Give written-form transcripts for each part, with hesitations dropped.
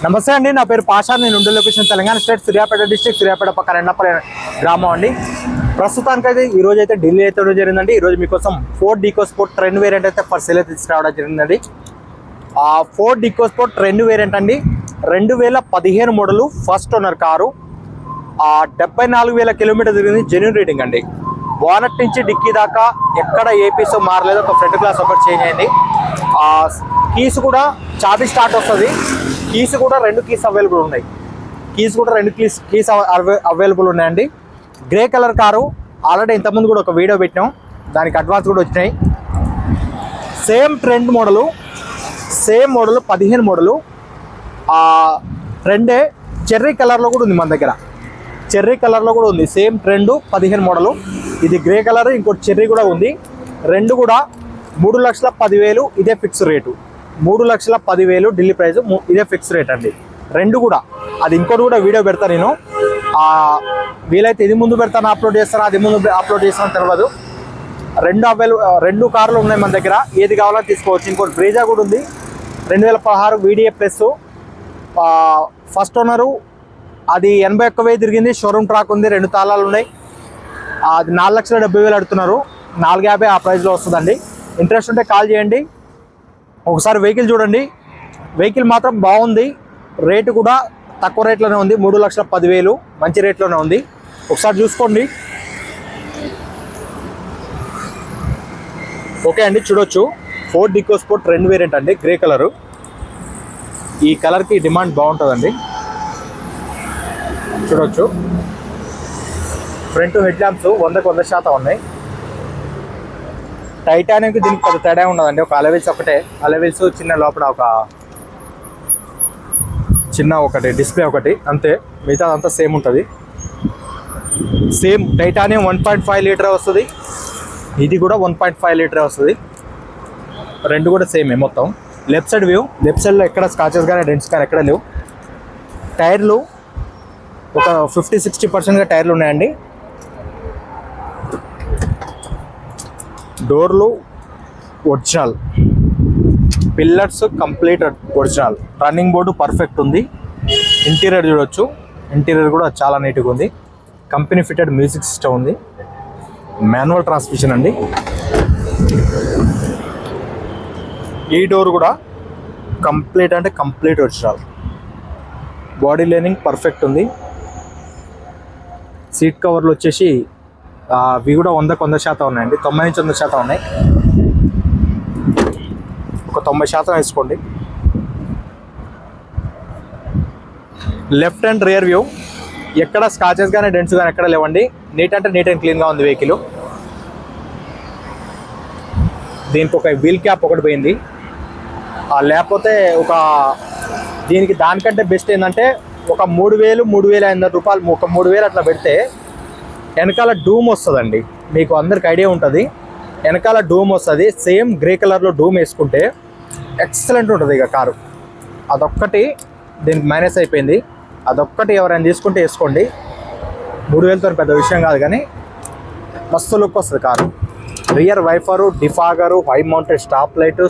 నమస్తే అండి, నా పేరు పాషా. నేను ఉండే location Telangana state Suryapet district, Suryapet పక్కన రెండపల్లి గ్రామం అండి. ప్రస్తుతానికైతే ఈ రోజు అయితే ఢిల్లీ అయితే జరిగిందండి. ఈరోజు మీకోసం ఫోర్డ్ ఈకోస్పోర్ట్ ట్రెండ్ వేరియంట్ అయితే ఫర్ సేల్ అయితే తీసుకురావడం జరిగిందండి. ఆ ఫోర్డ్ ఈకోస్పోర్ట్ ట్రెండ్ వేరియంట్ అండి, 2015 model, first owner car. 74,000 kilometre తిరిగింది, జెన్యూన్ రీడింగ్ అండి. బోనట్ నుంచి డిక్కీ దాకా ఎక్కడ ఏ పీస్ మారలేదు, ఒక ఫ్రంట్ గ్లాస్ ఒకటి చేంజ్ అయింది. కీస్ కూడా చాబీ స్టార్ట్ వస్తుంది. కీస్ కూడా 2 కీస్ అవైలబుల్ ఉన్నాయి. కీస్ అవైలబుల్ ఉన్నాయండి. Grey colour car. ఆల్రెడీ ఇంతకుముందు కూడా ఒక వీడియో పెట్టినాం, దానికి అడ్వాన్స్ కూడా వచ్చినాయి. Same trend model, 15 model. ట్రెండే చెర్రీ కలర్లో కూడా ఉంది మన దగ్గర. చెర్రీ కలర్లో కూడా ఉంది. Same trend 15 model. ఇది గ్రే కలర్, ఇంకోటి చెర్రీ కూడా ఉంది. రెండు కూడా 3,10,000 ఇదే ఫిక్స్ రేటు. 3,10,000 ఢిల్లీ ప్రైస్, ఇదే ఫిక్స్ రేట్ అండి. రెండు కూడా. అది ఇంకోటి కూడా వీడియో పెడతాను నేను. వీలైతే ఇది ముందు పెడతాను, అప్లోడ్ చేస్తాను, అది ముందు అప్లోడ్ చేస్తాను తెలియదు. రెండు కార్లు ఉన్నాయి మన దగ్గర, ఏది కావాలో తీసుకోవచ్చు. ఇంకోటి బ్రీజా కూడా ఉంది, 2016 VDA ప్లస్. ఫస్ట్ ఓనరు, అది 81,000 తిరిగింది. షోరూమ్ ట్రాక్ ఉంది, 2 తాళాలు ఉన్నాయి. అది 4,70,000 అడుగుతున్నారు. 4,50,000 ఆ ప్రైస్లో వస్తుందండి. ఇంట్రెస్ట్ ఉంటే కాల్ చేయండి, ఒకసారి వెహికల్ చూడండి. వెహికల్ మాత్రం బాగుంది, రేటు కూడా తక్కువ రేట్లోనే ఉంది. 3,10,000 మంచి రేట్లోనే ఉంది. ఒకసారి చూసుకోండి. ఓకే అండి, చూడొచ్చు. ఫోర్డ్ ఈకోస్పోర్ట్ ట్రెండ్ వేరియంట్ అండి, గ్రే కలరు. ఈ కలర్కి డిమాండ్ బాగుంటుందండి. చూడొచ్చు. ఫ్రంట్ హెడ్ ల్యాంప్స్ 100% ఉన్నాయి. టైటానియంకి దీనికి పెద్ద తేడా ఉండదండి. ఒక అలవెల్స్ ఒకటే, అలవెల్స్ చిన్న లోపల ఒకటి డిస్ప్లే ఒకటి, అంతే. మిగతా అంతా సేమ్ ఉంటుంది. సేమ్ టైటానియం 1.5 లీటర్ వస్తుంది. ఇది కూడా 1.5 లీటర్ వస్తుంది. రెండు కూడా సేమే మొత్తం. లెఫ్ట్ సైడ్ వ్యూ, లెఫ్ట్ సైడ్లో ఎక్కడ స్కాచెస్ కానీ డెంట్స్ కానీ ఎక్కడ లేవు. టైర్లు ఒక 50-60% టైర్లు ఉన్నాయండి. డోర్లు original, pillars complete original, running board perfect ఉంది. ఇంటీరియర్ చూడొచ్చు, ఇంటీరియర్ కూడా చాలా నీట్గా ఉంది. కంపెనీ ఫిటెడ్ మ్యూజిక్ సిస్టమ్ ఉంది. మాన్యువల్ ట్రాన్స్మిషన్ అండి. ఈ డోర్ కూడా కంప్లీట్ అంటే complete original. Body lining perfect ఉంది. సీట్ కవర్లు వచ్చేసి అవి కూడా 100% ఉన్నాయండి. 90% ఉన్నాయి. ఒక 90% వేసుకోండి. లెఫ్ట్ అండ్ రియర్ వ్యూ ఎక్కడ స్కాచెస్ కానీ డెంట్స్ కానీ ఎక్కడ లేవండి. నీట్ అంటే నీట్ అండ్ క్లీన్గా ఉంది వెహికల్. దీనికి ఒక వీల్ క్యాప్ ఒకటి పోయింది. లేకపోతే దీనికి దానికంటే బెస్ట్ ఏంటంటే ఒక 3,000-3,500 రూపాయలు, ఒక 3,000 అట్లా పెడితే వెనకాల డూమ్ వస్తుందండి. మీకు అందరికి ఐడియా ఉంటుంది, వెనకాల డూమ్ వస్తుంది. సేమ్ గ్రే కలర్లో డూమ్ వేసుకుంటే ఎక్సలెంట్ ఉంటుంది ఇక కారు. అదొక్కటి దీనికి మైనస్ అయిపోయింది. అదొక్కటి ఎవరైనా తీసుకుంటే వేసుకోండి. 3,000తో పెద్ద విషయం కాదు, కానీ మస్తు లుక్ వస్తుంది car. Rear wiper, defogger, high mounted stop light,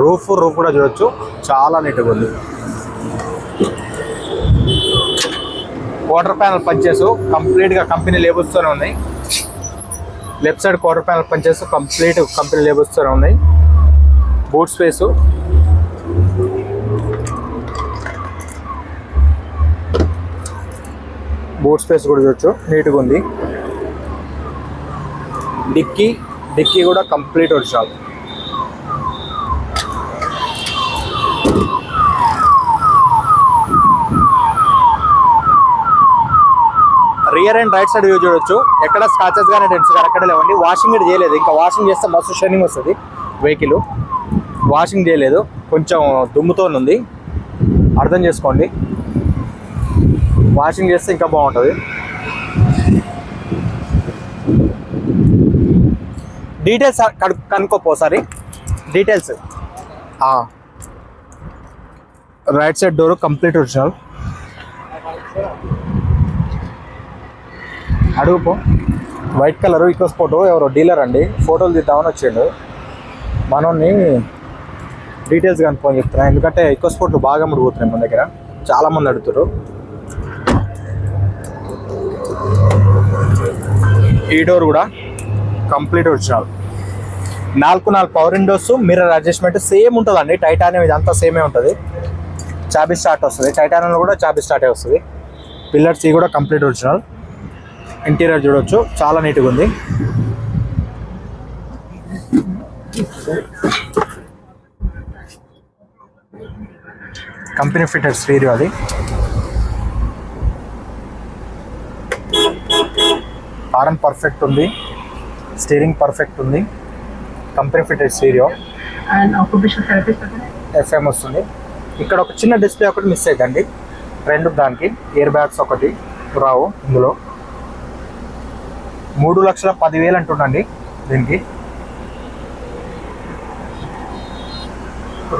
roof కూడా చూడొచ్చు, చాలా నీట్గా ఉంది. క్వార్టర్ ప్యానల్ పంచెస్ కంప్లీట్గా కంపెనీ లేబుల్స్తోనే ఉన్నాయి. Left side quarter panel punches complete company లేబుల్స్తోనే ఉన్నాయి. బూట్ స్పేసు, కూడా చూడొచ్చు, నీట్గా ఉంది. డిక్కీ కూడా complete original. Rear and right side view చూడొచ్చు. ఎక్కడ స్కాచెస్ కానీ డెంట్స్ కానీ ఎక్కడ లేవండి. వాషింగ్ కూడా చేయలేదు, ఇంకా వాషింగ్ చేస్తే మస్తు షైనింగ్ వస్తుంది వెహికల్. వాషింగ్ చేయలేదు, కొంచెం దుమ్ముతో ఉంది, అర్థం చేసుకోండి. వాషింగ్ చేస్తే ఇంకా బాగుంటుంది. డీటెయిల్స్ కనుక్కోపోసారి details. Right side door complete original. అడుగుపో. వైట్ కలర్ ఈకోస్పోర్ట్ ఎవరో డీలర్ అండి, ఫోటోలు తీద్దామని వచ్చిండు. మనోని డీటెయిల్స్ కనుక్కొని చెప్తున్నా, ఎందుకంటే ఎక్కువ స్పోర్ట్లు బాగా ముడిపోతున్నాయి మన దగ్గర, చాలా మంది అడుగుతారు. ఈ డోర్ కూడా complete original, 4 power Windows, mirror adjustment same ఉంటుందండి. టైటానియం ఇదంతా సేమే ఉంటుంది. చాబీ స్టార్ట్ వస్తుంది, టైటానియంలో కూడా చాబీ స్టార్టే వస్తుంది. పిల్లర్స్ ఈ కూడా కంప్లీట్ ఒరిజినల్. ఇంటీరియర్ చూడవచ్చు, చాలా నీట్గా ఉంది. కంపెనీ ఫిటెడ్ స్టీరియో అది. హారన్ పర్ఫెక్ట్ ఉంది, స్టీరింగ్ పర్ఫెక్ట్ ఉంది. కంపెనీ ఫిటెడ్ స్టీరియో, ఎఫ్ఎం వస్తుంది. ఇక్కడ ఒక చిన్న డిస్ప్లే ఒకటి మిస్ అవుతుందండి, రెండు దానికి ఇయర్ బ్యాగ్స్ ఒకటి రావు ఇందులో. 3,10,000 అంటుండండి దీనికి.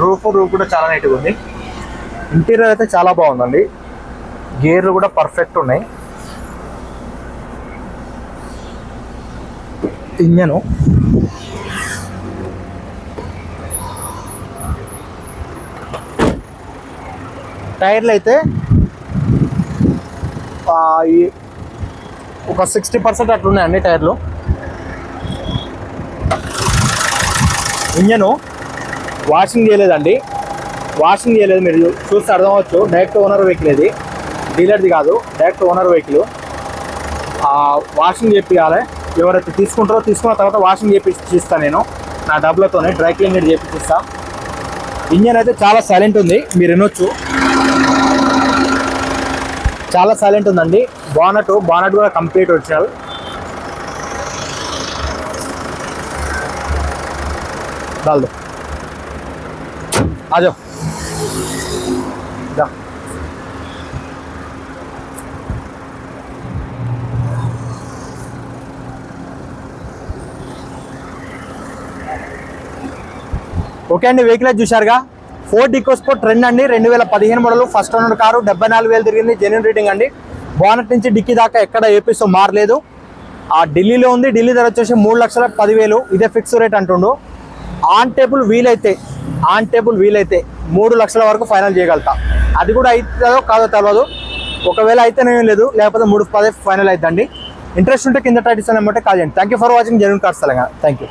రూఫ్ కూడా చాలా నీట్గా ఉంది. ఇంటీరియర్ అయితే చాలా బాగుందండి, గేర్లు కూడా పర్ఫెక్ట్ ఉన్నాయి. ఇంజను టైర్లు అయితే ఒక 60% అట్లున్నాయండి టైర్లు. ఇంజను వాషింగ్ చేయలేదండి, వాషింగ్ చేయలేదు. మీరు చూస్తే అర్థమవచ్చు, డైరెక్ట్ ఓనర్ వెహికల్ ఇది, డీలర్ది కాదు, డైరెక్ట్ ఓనర్ వెహికల్. వాషింగ్ చేపియాలి, ఎవరైతే తీసుకుంటారో తీసుకున్న తర్వాత వాషింగ్ చేపిస్తాను నేను నా డబ్బులతోనే, డ్రై క్లీన్ చేపిస్తా. ఇంజన్ అయితే చాలా సైలెంట్ ఉంది, మీరు వినొచ్చు, చాలా సైలెంట్ ఉందండి. బానట్ కూడా కంప్లీట్ ఒరిజినల్. डाल दो, आ जाओ जा. ఓకే అండి, వెహికల్ చూశారుగా, ఫోర్డ్ ఈకోస్పోర్ట్ ట్రెండ్ అండి, 2015 మోడల్, ఫస్ట్ ఓనర్ కారు, 74,000 తిరిగింది, జెన్యూన్ రేటింగ్ అండి. బానట్ నుంచి డిక్కీ దాకా ఎక్కడ ఏపీసో మారలేదు. ఢిల్లీలో ఉంది, ఢిల్లీ ధర వచ్చేసి 3,10,000, ఇదే ఫిక్స్ రేట్ అంటుండు. ఆన్ టేబుల్ వీలైతే 3 లక్షల వరకు ఫైనల్ చేయగలుగుతా. అది కూడా అవుతుందో కాదో తెలియదు, ఒకవేళ అయితేనే లేదు, లేకపోతే 3,10,000 ఫైనల్ అవుతుందండి. ఇంట్రెస్ట్ ఉంటే కింద టైటిల్స్ అన్నమాట కాల్ చేయండి. Thank you for watching genuine cars Telangana. Thank you.